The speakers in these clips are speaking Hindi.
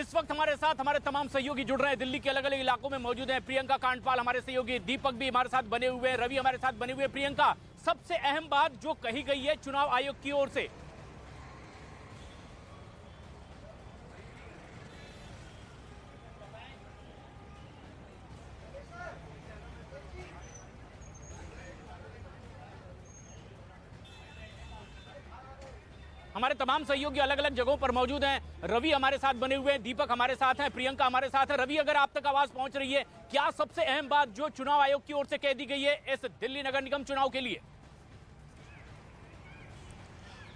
इस वक्त हमारे साथ हमारे तमाम सहयोगी जुड़ रहे हैं, दिल्ली के अलग अलग इलाकों में मौजूद हैं। प्रियंका कांडपाल हमारे सहयोगी, दीपक भी हमारे साथ बने हुए हैं, रवि हमारे साथ बने हुए हैं। प्रियंका, सबसे अहम बात जो कही गई है चुनाव आयोग की ओर से, हमारे तमाम सहयोगी अलग अलग जगहों पर मौजूद हैं। रवि हमारे साथ बने हुए हैं, दीपक हमारे साथ हैं, प्रियंका हमारे साथ है। रवि, अगर आप तक आवाज पहुंच रही है, क्या सबसे अहम बात जो चुनाव आयोग की ओर से कह दी गई है इस दिल्ली नगर निगम चुनाव के लिए?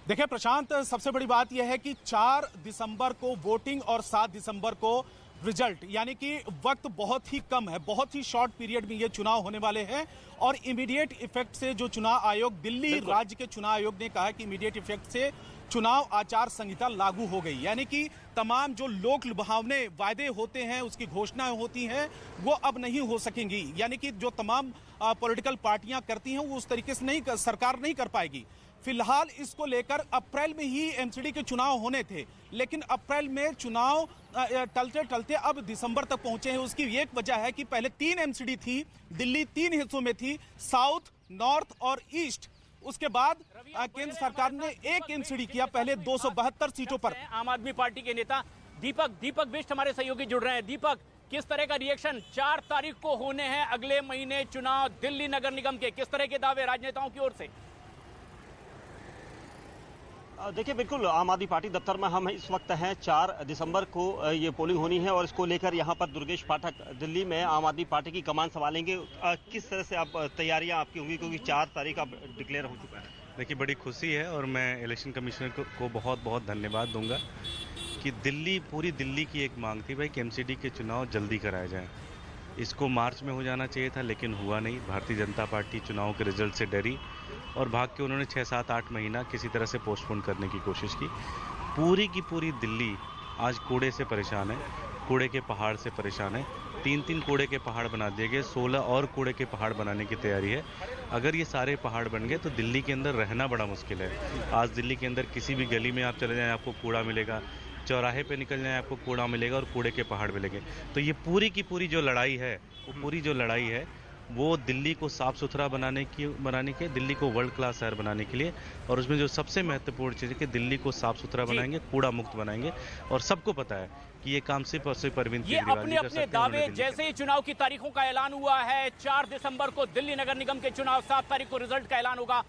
देखिए प्रशांत, सबसे बड़ी बात यह है कि 4 दिसंबर को वोटिंग और 7 दिसंबर को रिजल्ट, यानी कि वक्त बहुत ही कम है, बहुत ही शॉर्ट पीरियड में ये चुनाव होने वाले हैं। और इमीडिएट इफेक्ट से जो चुनाव आयोग, दिल्ली राज्य के चुनाव आयोग ने कहा कि इमीडिएट इफेक्ट से चुनाव आचार संहिता लागू हो गई, यानी कि तमाम जो लोक लुभावने वायदे होते हैं, उसकी घोषणाएं होती हैं, वो अब नहीं हो सकेंगी। यानी कि जो तमाम पॉलिटिकल पार्टियां करती हैं वो उस तरीके से सरकार नहीं कर पाएगी। फिलहाल इसको लेकर अप्रैल में ही एमसीडी के चुनाव होने थे, लेकिन अप्रैल में चुनाव टलते टलते अब दिसंबर तक पहुंचे हैं। उसकी एक वजह है कि पहले 3 एमसीडी थी, दिल्ली 3 हिस्सों में थी, साउथ, नॉर्थ और ईस्ट। उसके बाद केंद्र सरकार ने एक एमसीडी किया, पहले 272 सीटों पर। आम आदमी पार्टी के नेता दीपक बिष्ट हमारे सहयोगी जुड़ रहे हैं। दीपक, किस तरह का रिएक्शन? 4 तारीख को होने हैं अगले महीने चुनाव दिल्ली नगर निगम के, किस तरह के दावे राजनेताओं की ओर से? देखिए, बिल्कुल आम आदमी पार्टी दफ्तर में हम इस वक्त हैं। 4 दिसंबर को ये पोलिंग होनी है और इसको लेकर यहाँ पर दुर्गेश पाठक दिल्ली में आम आदमी पार्टी की कमान संभालेंगे। किस तरह से आप तैयारियां आपकी होंगी, क्योंकि 4 तारीख अब डिक्लेयर हो चुका है? देखिए, बड़ी खुशी है और मैं इलेक्शन कमिश्नर को बहुत बहुत धन्यवाद दूंगा कि पूरी दिल्ली की एक मांग थी भाई कि एमसीडी के चुनाव जल्दी कराए जाएं। इसको मार्च में हो जाना चाहिए था, लेकिन हुआ नहीं। भारतीय जनता पार्टी चुनाव के रिजल्ट से डरी और भाग के उन्होंने 6, 7, 8 महीना किसी तरह से पोस्टपोन करने की कोशिश की। पूरी की पूरी दिल्ली आज कूड़े से परेशान है, कूड़े के पहाड़ से परेशान है। 3-3 कूड़े के पहाड़ बना दिए गए, 16 और कूड़े के पहाड़ बनाने की तैयारी है। अगर ये सारे पहाड़ बन गए तो दिल्ली के अंदर रहना बड़ा मुश्किल है। आज दिल्ली के अंदर किसी भी गली में आप चले जाएं, आपको कूड़ा मिलेगा, चौराहे पे निकल जाएं आपको कूड़ा मिलेगा और कूड़े के पहाड़ मिलेंगे। तो ये पूरी की पूरी जो लड़ाई है, वो दिल्ली को साफ सुथरा बनाने के, दिल्ली को वर्ल्ड क्लास शहर बनाने के लिए। और उसमें जो सबसे महत्वपूर्ण चीज़ है कि दिल्ली को साफ सुथरा बनाएंगे, कूड़ा मुक्त बनाएंगे। और सबको पता है कि ये काम सिर्फ और सिर्फ अरविंद केजरीवाल जी कर सकते हैं। दावे जैसे ही चुनाव की तारीखों का ऐलान हुआ है, 4 दिसंबर को दिल्ली नगर निगम के चुनाव, 7 तारीख को रिजल्ट का ऐलान होगा।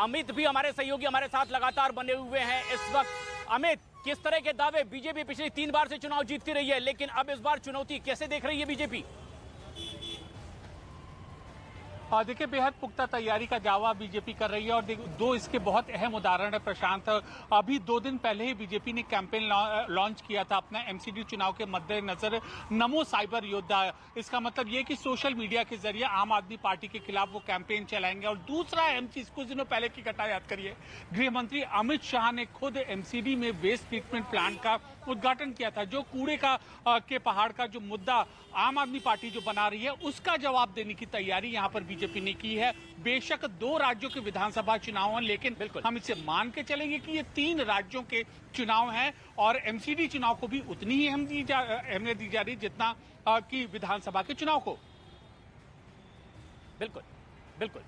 अमित भी हमारे सहयोगी हमारे साथ लगातार बने हुए हैं इस वक्त। अमित, किस तरह के दावे? बीजेपी पिछली 3 बार से चुनाव जीतती रही है, लेकिन अब इस बार चुनौती कैसे देख रही है बीजेपी? देखिए, बेहद पुख्ता तैयारी का दावा बीजेपी कर रही है और 2 इसके बहुत अहम उदाहरण है प्रशांत। अभी 2 दिन पहले ही बीजेपी ने कैंपेन लॉन्च किया था अपना एमसीडी चुनाव के मद्देनजर, नमो साइबर योद्धा। इसका मतलब ये कि सोशल मीडिया के जरिए आम आदमी पार्टी के खिलाफ वो कैंपेन चलाएंगे। और दूसरा अहम चीज, कुछ दिनों पहले की घटना याद करिए, गृह मंत्री अमित शाह ने खुद एमसीडी में वेस्ट ट्रीटमेंट प्लांट का उद्घाटन किया था। जो कूड़े के पहाड़ का जो मुद्दा आम आदमी पार्टी जो बना रही है, उसका जवाब देने की तैयारी यहाँ पर बीजेपी ने की है। बेशक 2 राज्यों के विधानसभा चुनाव हैं, लेकिन हम इसे मान के चलेंगे कि ये 3 राज्यों के चुनाव हैं और एमसीडी चुनाव को भी उतनी ही अहमियत दी जा रही जितना कि विधानसभा के चुनाव को। बिल्कुल।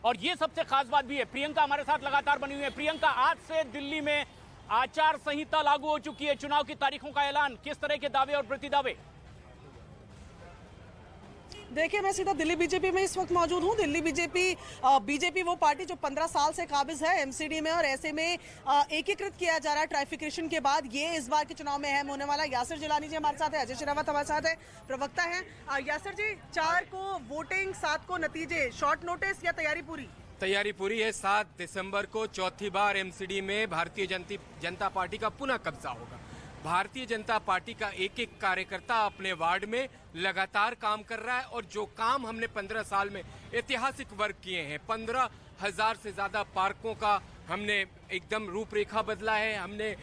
और ये सबसे खास बात भी है, प्रियंका हमारे साथ लगातार बनी हुई है। प्रियंका, आज से दिल्ली में आचार संहिता लागू हो चुकी है, चुनाव की तारीखों का ऐलान, किस तरह के दावे और प्रतिदावे? देखिए, मैं सीधा दिल्ली बीजेपी में इस वक्त मौजूद हूं। दिल्ली बीजेपी वो पार्टी जो 15 साल से काबिज है एमसीडी में, और ऐसे में एकीकृत किया जा रहा है ट्राइफिकेशन के बाद। ये इस बार के चुनाव में अहम होने वाला है। यासिर जिलानी जी हमारे साथ है, अजय शेरावत हमारे साथ है, प्रवक्ता है। यासिर जी, 4 को वोटिंग, 7 को नतीजे, शॉर्ट नोटिस या तैयारी पूरी? तैयारी पूरी है। 7 दिसंबर को चौथी बार एमसीडी में भारतीय जनता पार्टी का पुनः कब्जा होगा। भारतीय जनता पार्टी का एक एक कार्यकर्ता अपने वार्ड में लगातार काम कर रहा है और जो काम हमने 15 साल में ऐतिहासिक वर्क किए हैं, 15,000 से ज्यादा पार्कों का हमने एकदम रूपरेखा बदला है, हमने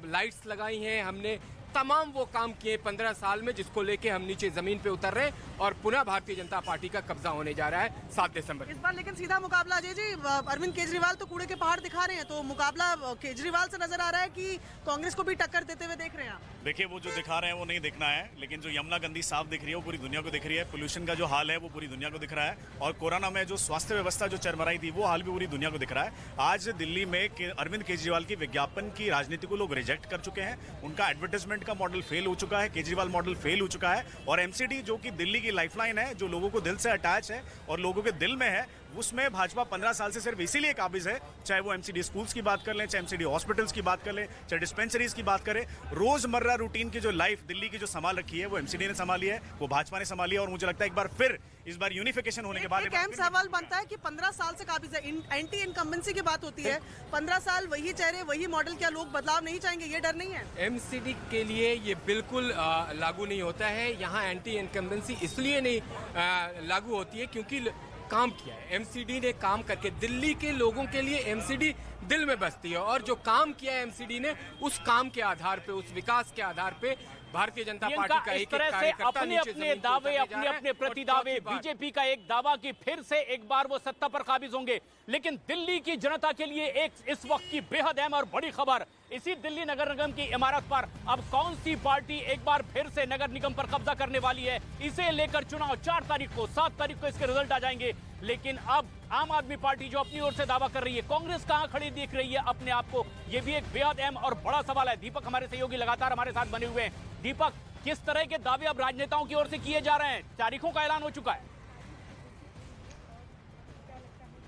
लाइट्स लगाई हैं, हमने तमाम वो काम किए 15 साल में, जिसको लेके हम नीचे जमीन पे उतर रहे हैं और पुनः भारतीय जनता पार्टी का कब्जा होने जा रहा है 7 दिसंबर। इस बार लेकिन सीधा मुकाबला अजय जी, अरविंद केजरीवाल तो कूड़े के पहाड़ दिखा रहे हैं, तो मुकाबला केजरीवाल से नजर आ रहा है कि कांग्रेस को भी टक्कर देते हुए देख रहे हैं आप? देखिए वो जो दिखा रहे हैं वो नहीं दिखना है, लेकिन जो यमुना गंदी साफ दिख रही है वो पूरी दुनिया को दिख रही है। पोल्यूशन का जो हाल है वो पूरी दुनिया को दिख रहा है, और कोरोना में जो स्वास्थ्य व्यवस्था जो चरमराई थी वो हाल भी पूरी दुनिया को दिख रहा है। आज दिल्ली में अरविंद केजरीवाल की विज्ञापन की राजनीति को लोग रिजेक्ट कर चुके हैं। उनका एडवर्टाइजमेंट का मॉडल फेल हो चुका है, केजरीवाल मॉडल फेल हो चुका है, और एमसीडी जो कि दिल्ली की लाइफलाइन है, जो लोगों को दिल से अटैच है और लोगों के दिल में है, उसमें भाजपा 15 साल से सिर्फ इसीलिए काबिज है। चाहे वो एमसीडी स्कूल्स की बात कर लें, चाहे एमसीडी हॉस्पिटल्स की बात कर लें, चाहे डिस्पेंसरीज की बात करें, रोजमर्रा रूटीन की जो लाइफ दिल्ली की जो संभाल रखी है वो एमसीडी ने संभाली है, वो भाजपा ने संभाली है। और मुझे लगता है एक बार फिर इस बार यूनिफिकेशन होने के बाद एक अहम सवाल बनता है कि 15 साल से काबिज है, एंटी इनकम्बेंसी की बात होती है, 15 साल वही चेहरे वही मॉडल, क्या लोग बदलाव नहीं चाहेंगे? ये डर नहीं है? एमसीडी के लिए ये बिल्कुल लागू नहीं होता है। यहाँ एंटी इनकम्बेंसी इसलिए नहीं लागू होती है क्योंकि काम किया है एमसीडी ने, काम करके दिल्ली के लोगों के लिए एमसीडी दिल में बसती है, और जो काम किया है एमसीडी ने, उस काम के आधार पे, उस विकास के आधार पे भारतीय जनता पार्टी का एक कार्यकर्ता अपने अपने दावे, अपने अपने प्रति दावे, बीजेपी का एक दावा कि फिर से एक बार वो सत्ता पर काबिज होंगे। लेकिन दिल्ली की जनता के लिए एक इस वक्त की बेहद अहम और बड़ी खबर, इसी दिल्ली नगर निगम की इमारत पर अब कौन सी पार्टी एक बार फिर से नगर निगम पर कब्जा करने वाली है। इसे लेकर चुनाव 4 तारीख को, 7 तारीख को इसके रिजल्ट आ जाएंगे। लेकिन अब आम आदमी पार्टी जो अपनी ओर से दावा कर रही है, कांग्रेस कहां खड़ी देख रही है अपने आप को, यह भी एक बेहद अहम और बड़ा सवाल है। दीपक हमारे सहयोगी लगातार हमारे साथ बने हुए हैं। दीपक, किस तरह के दावे अब राजनेताओं की ओर से किए जा रहे हैं? तारीखों का ऐलान हो चुका है।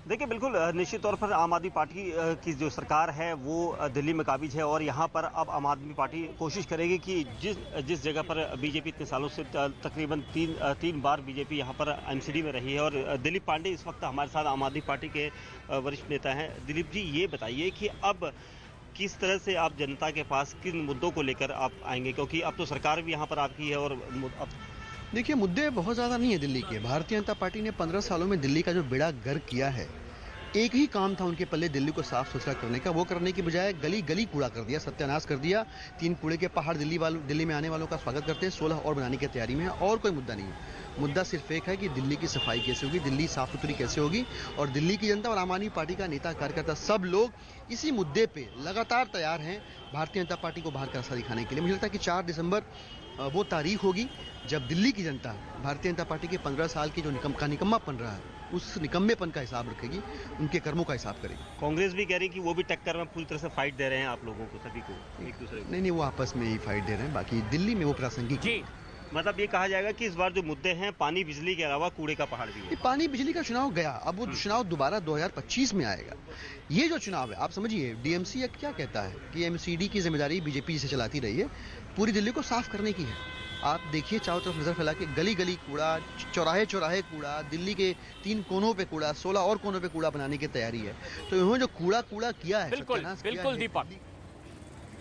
देखिए बिल्कुल निश्चित तौर पर आम आदमी पार्टी की जो सरकार है वो दिल्ली में काबिज है, और यहाँ पर अब आम आदमी पार्टी कोशिश करेगी कि जिस जगह पर बीजेपी इतने सालों से तकरीबन तीन बार बीजेपी यहाँ पर एमसीडी में रही है। और दिलीप पांडे इस वक्त हमारे साथ आम आदमी पार्टी के वरिष्ठ नेता हैं। दिलीप जी, ये बताइए कि अब किस तरह से आप जनता के पास किन मुद्दों को लेकर आप आएंगे, क्योंकि अब तो सरकार भी यहाँ पर आपकी है, और अब देखिए मुद्दे बहुत ज़्यादा नहीं है दिल्ली के। भारतीय जनता पार्टी ने 15 सालों में दिल्ली का जो बेड़ा गर्क किया है, एक ही काम था उनके पल्ले दिल्ली को साफ सुथरा करने का। वो करने की बजाय गली गली कूड़ा कर दिया, सत्यानाश कर दिया। 3 कूड़े के पहाड़ दिल्ली में आने वालों का स्वागत करते हैं, 16 और बनाने की तैयारी में है, और कोई मुद्दा नहीं है। मुद्दा सिर्फ एक है कि दिल्ली की सफाई कैसे होगी, दिल्ली साफ सुथरी कैसे होगी, और दिल्ली की जनता और आम आदमी पार्टी का नेता कार्यकर्ता सब लोग इसी मुद्दे पे लगातार तैयार हैं भारतीय जनता पार्टी को बाहर का रास्ता दिखाने के लिए। मुझे लगता है कि 4 दिसंबर वो तारीख होगी जब दिल्ली की जनता भारतीय जनता पार्टी के 15 साल की जो निकम्मापन रहा है, उस निकम्मेपन का हिसाब रखेगी, उनके कर्मों का हिसाब करेगी। कांग्रेस भी कह रही है कि वो भी टक्कर में पूरी तरह से फाइट दे रहे हैं आप लोगों को, सभी को, एक दूसरे को। नहीं, वो आपस में ही फाइट दे रहे हैं, बाकी दिल्ली में वो प्रासंगिक जी। मतलब ये कहा जाएगा कि इस बार जो मुद्दे हैं पानी बिजली के अलावा कूड़े का पहाड़ भी है। पानी बिजली का चुनाव गया, अब वो चुनाव दोबारा 2025 में आएगा। ये जो चुनाव है, आप समझिए, डीएमसी अब क्या कहता है कि एमसीडी की जिम्मेदारी बीजेपी से चलाती रही है, पूरी दिल्ली को साफ करने की है। आप देखिए चारों तरफ नजर फैला के, गली गली कूड़ा, चौराहे चौराहे कूड़ा, दिल्ली के 3 कोनों पे कूड़ा, 16 और कोनों पे कूड़ा बनाने की तैयारी है। तो इन्होंने जो कूड़ा किया है, बिल्कुल दीपक,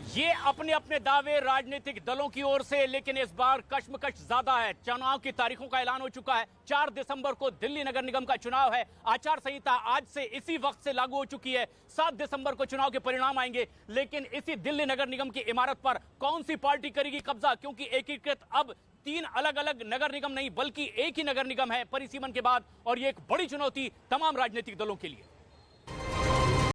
ये अपने अपने दावे राजनीतिक दलों की ओर से, लेकिन इस बार कश्मकश ज्यादा है। चुनाव की तारीखों का ऐलान हो चुका है। 4 दिसंबर को दिल्ली नगर निगम का चुनाव है। आचार संहिता आज से इसी वक्त से लागू हो चुकी है। 7 दिसंबर को चुनाव के परिणाम आएंगे, लेकिन इसी दिल्ली नगर निगम की इमारत पर कौन सी पार्टी करेगी कब्जा, क्योंकि एकीकृत अब 3 अलग अलग नगर निगम नहीं बल्कि एक ही नगर निगम है परिसीमन के बाद, और ये एक बड़ी चुनौती तमाम राजनीतिक दलों के लिए।